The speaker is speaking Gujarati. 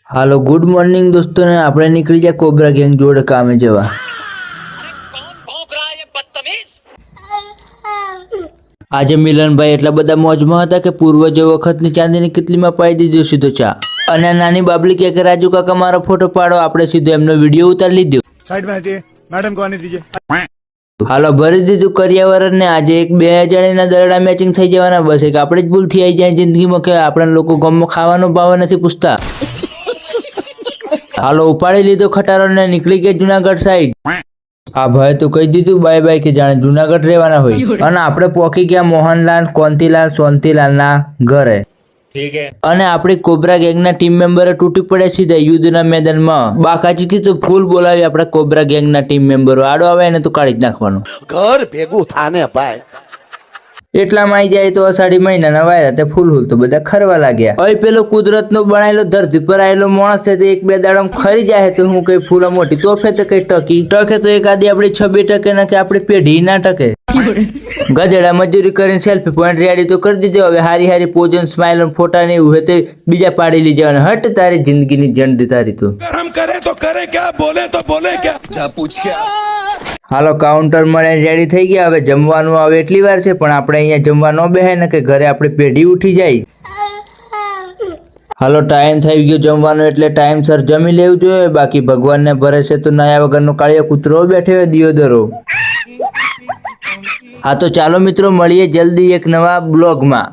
હાલો ગુડ મોર્નિંગ દોસ્તો ને આપણે નીકળી જાય કોબરા ગેંગ જોડે કામે જવા। આજે મિલનભાઈ એટલા બધા મોજમાં હતા કે પૂર્વજો વખતની ચાંદીની કિટલીમાં પાઈ દીધો સીધો ચા। અને નાની બાબલી કે રાજુ કાકા મારો ફોટો પાડો, આપણે સીધો એમનો વિડીયો ઉતારી લીધો। साइड में हटिए मैडम को आने दीजिए। હાલો ભરી દીધું કરિયાવરણ ને આજે એક બે જણીના દરડા મેચિંગ થઈ જવાના, બસ એક આપણે જ ભૂલ થઈ આવી જાય જિંદગીમાં કે આપણે લોકો ગામમાં ખાવાનો ભાવ નથી પૂછતા। હાલો ઉપાડી લીધો ખટારો ને નીકળી ગયા જુનાગઢ સાઈડ। આ ભાઈ તો કહી દીધું બાય બાય કે જાણે જુનાગઢ રહેવાના હોય। અને આપણે પહોંચી ગયા મોહનલાલ કોંતીલાલ સોંતીલાલ ના ઘરે। ठीक है। અને આપણી કોબરા ગેંગના ટીમ મેમ્બરો તૂટી પડ્યા સીધા યુદ્ધના મેદાનમાં। બાકાજી કીધું ફૂલ બોલાવી આપણા કોબરા ગેંગના ટીમ મેમ્બરો, આડો આવે એને તો કાઢી જ નાખવાનું। ઘર ભેગું થાને ભાઈ। એટલામાં આવી જાય તો અષાઢી મહિનાના વાયરા તે ફૂલ તો બધા ખરવા લાગ્યા। હવે પેલો કુદરતનો બનાયેલો ધરતી પર આવેલો માણસ છે તે એક બે દાડમ ખરી જાય તો હું કઈ ફૂલા મોટી તોફે તો કઈ ટકે તો એક આદી આપણી 6 ટકે ના કે આપણી પેઢી ના ટકે। ગધેડા મજૂરી કરીને સેલ્ફી પોઈન્ટ રેડી તો કરી દીધો, હવે હારી હારી પોઝન સ્માઈલ ફોટા ને એવું તે બીજા પાડી લીધા। અને હટ તારી જિંદગીની જંડ તારી તો हम करे तो करे क्या, बोले तो बोले क्या, क्या पूछ क्या। હાલો કાઉન્ટર મળે રેડી થઈ ગયા, હવે જમવાનું આવે એટલી વાર છે પણ આપણે અહીંયા જમવા ન બેહાય ને કે ઘરે આપણી પેઢી ઉઠી જાય। હાલો ટાઈમ થઈ ગયો જમવાનો એટલે ટાઈમસર જમી લેવું જોઈએ, બાકી ભગવાનને ભરે છે તો નયા વગરનો કાળિયો કૂતરો બેઠો હોય દિયોદરો। હા તો ચાલો મિત્રો મળીએ જલ્દી એક નવા બ્લોગમાં।